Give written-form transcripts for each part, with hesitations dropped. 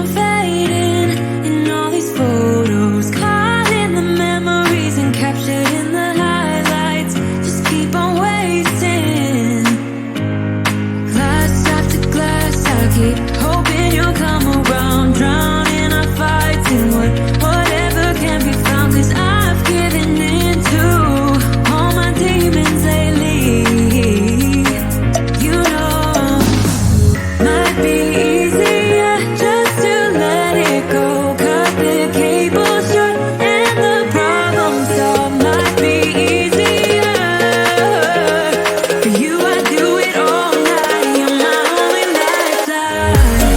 on fading in all these photos, caught in the memories and captured in the highlights. Just keep on wasting. Glass after glass, I keep hoping you'll come around, drowning our fights in whatever can be found. 'Cause I've given in to all my demons lately. You know, might be easier just to let it go. Cut the cable short and the problem solved. Might be easier for you. I do it all night. You're my only lifeline.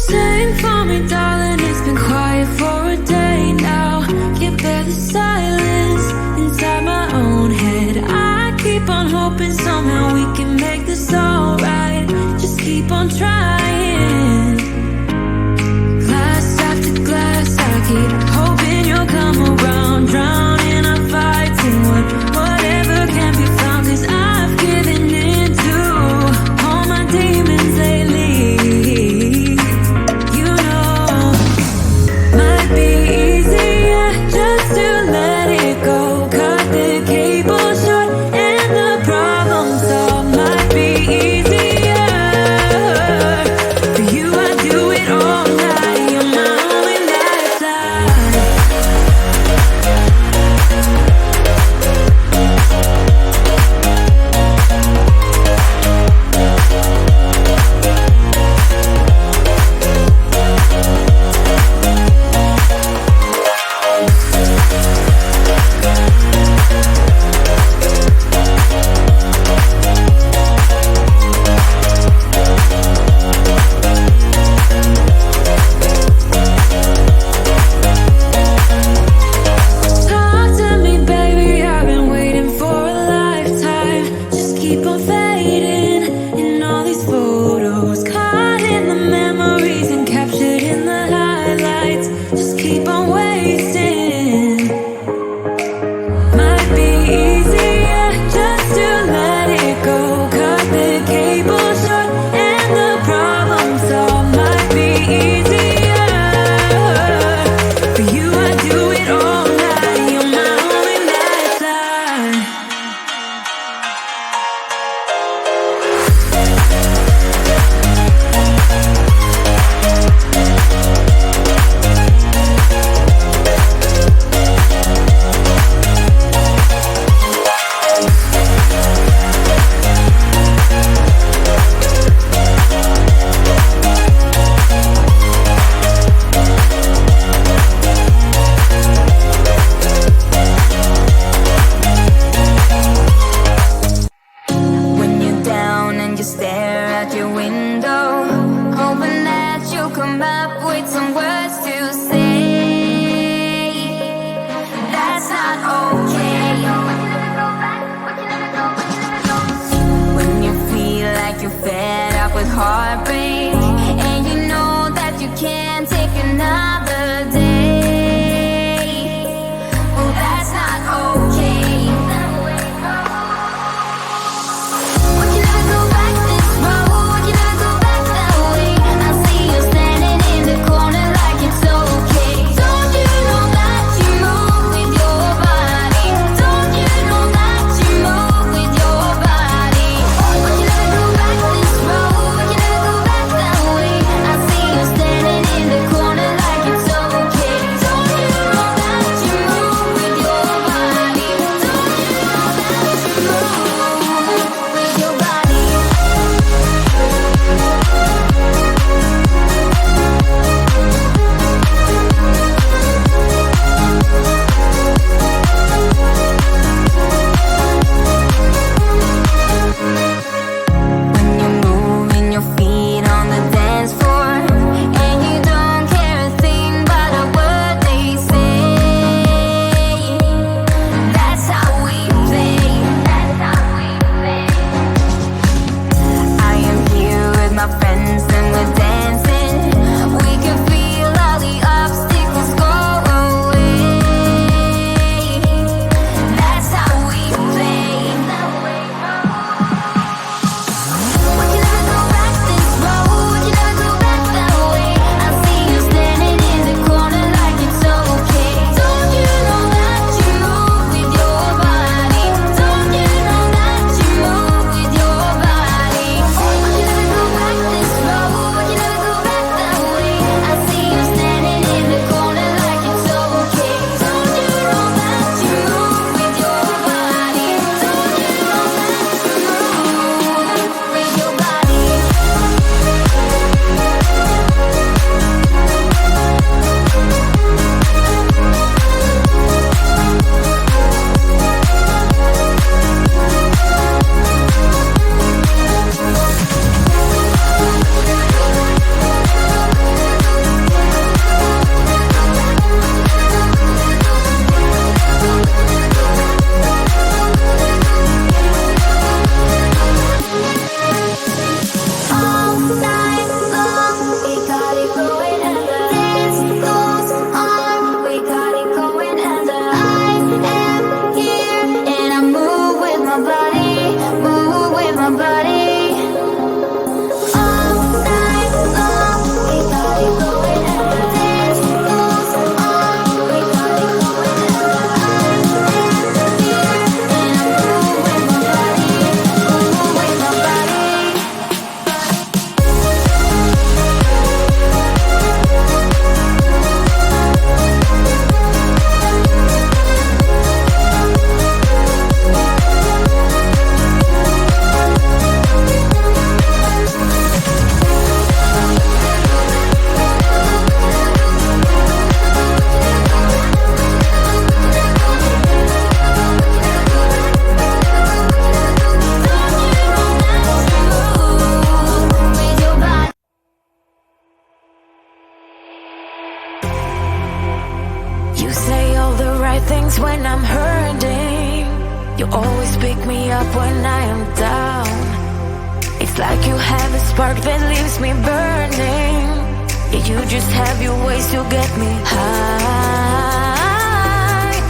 Sing for me, darling, it's been quiet for a day now. Can't bear the silence inside my own head. I keep on hoping somehow we can make this alright. Just keep on trying. Glass after glass, I keep hoping you'll come around, drowning our fights in whatever can be found. 'Cause I've given in to all my demons lately. You know, might be easier just to let it go. Cut the cable short and the problem solved. Might be easier for you. I do it all night. You're my only lifeline. Talk to me, baby, I've been waiting for a lifetime. Just keep on fading in all these photos, caught in the memories and captured in the highlights. Just keep on wasting. Might be easier just to let it go. Cut the cable short and the problem solved. Might be easier for you. I do it all night. You're my only lifeline. When you're down and you stare out your window, hoping that you'll come up with some words to say. That's not okay. When you feel like you're fed up with heartbreak, and you know that you can't take another day. Oh, that's not okay. We can never go back this road. We can never go back that way. I see you standing in the corner like it's okay. Don't you know that you move with your body? Don't you know that you move with your body? We can never go back this road. We can never go back things when I'm hurting. You always pick me up when I am down. It's like you have a spark that leaves me burning. Yeah, you just have your ways to get me high.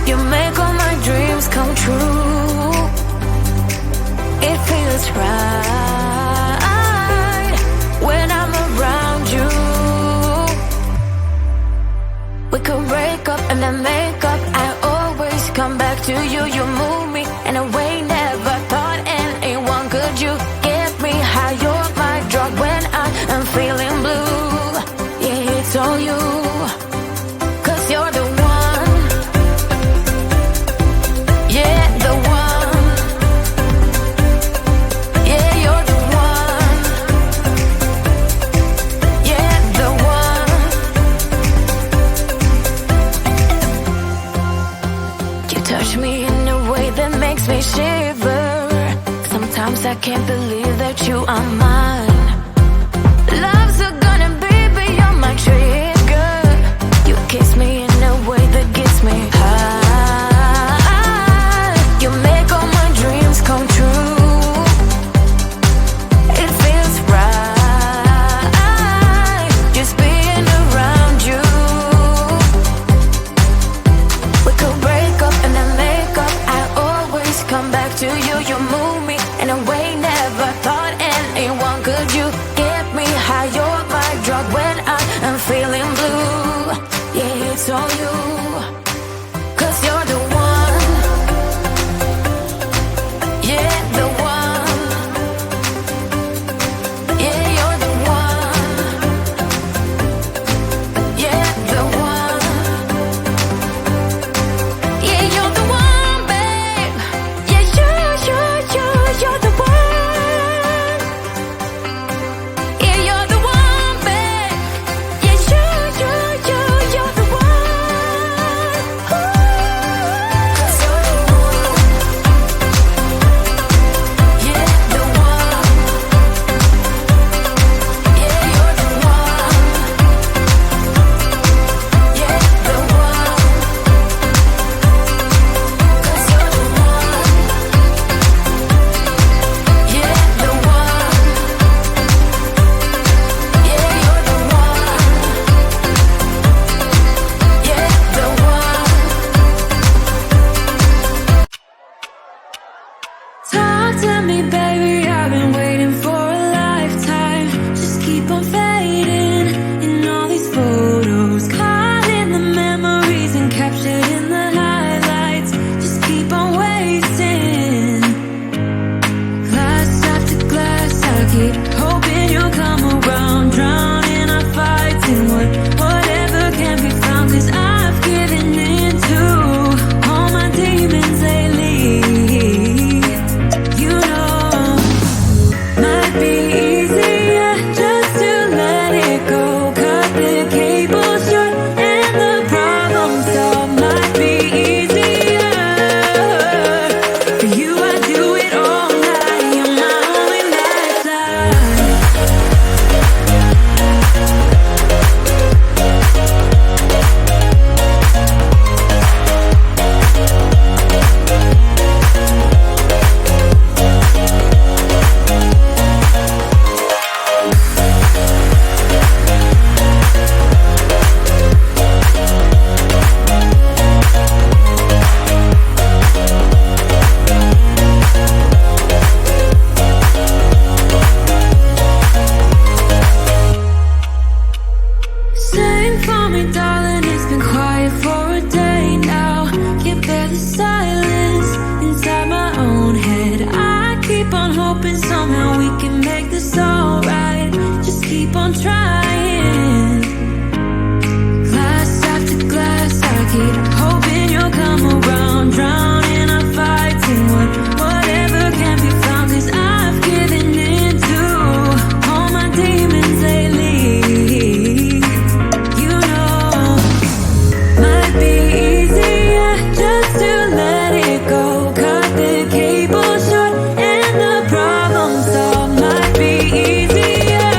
You make all my dreams come true. It feels right when I'm around you. We could break up and then make up. I always come back to you. You move me in a way never thought anyone could. You get me high. You're my drug when I am feeling blue. Yeah, it's all you, 'cause you're the one. Yeah, the one. Yeah, you're the one. Yeah, the one. You touch me in a way that makes me shiver. Sometimes I can't believe that you are mine. Love's a gonna be beyond my trigger. You kiss me in a way that gets me high. You make all my dreams come true. It feels right just being around you. We could break up and then make up. I always come back to you. You move me in a way never thought anyone could. You get me high. You're my drug when I am feeling blue. Yeah, it's all you, 'cause you're the one. Yeah, the one. Yeah, you're the one. Yeah, the one. Yeah, you're the one, babe. Yeah, you're the one. Yeah, you're the one, babe. Yeah, you're the one. Ooh. 'Cause you're the one. Yeah, the one. Yeah, you're the one. Yeah, the one. 'Cause you're the one. Yeah, the one. Yeah, you're the one. Yeah, the one. Talk to me, baby. I've been waiting for a lifetime. Just keep on fading in all these photos, caught in the memories and captured in the highlights. Just keep on wasting. Glass after glass, I keep hoping you'll come around. Drowning our fights in whatever can be found. 'Cause I've given in to all my demons lately. You know, might be easier just to let it go. Cut the cable short and the problem solved. Might be easier for you. I do it all night. You're my only lifeline. Sing for me, darling. It's been quiet for a day now. Can't bear the silence inside my own head. I keep on hoping somehow we can make this alright. Just keep on trying. Glass after glass, I keep hoping you'll come around. Drowning our fights in whatever can be found. 'Cause I've given in to all my demons lately. You know, might be easier just to let it go. Cut the cable short and the problem solved. Might be easier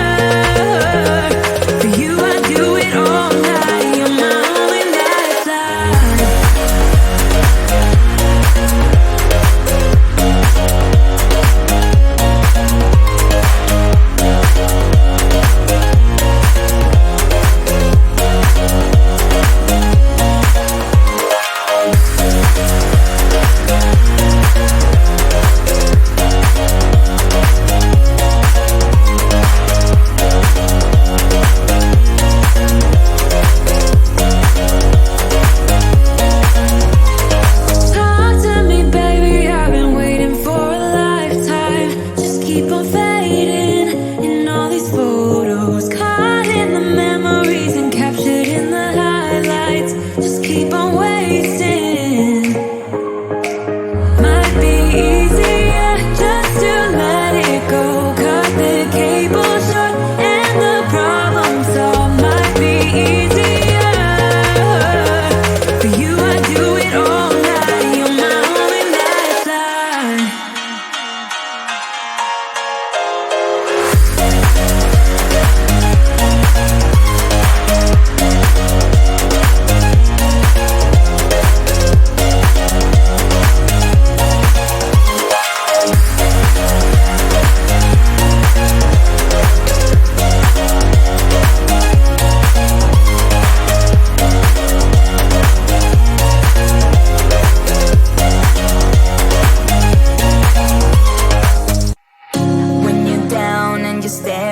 just stay.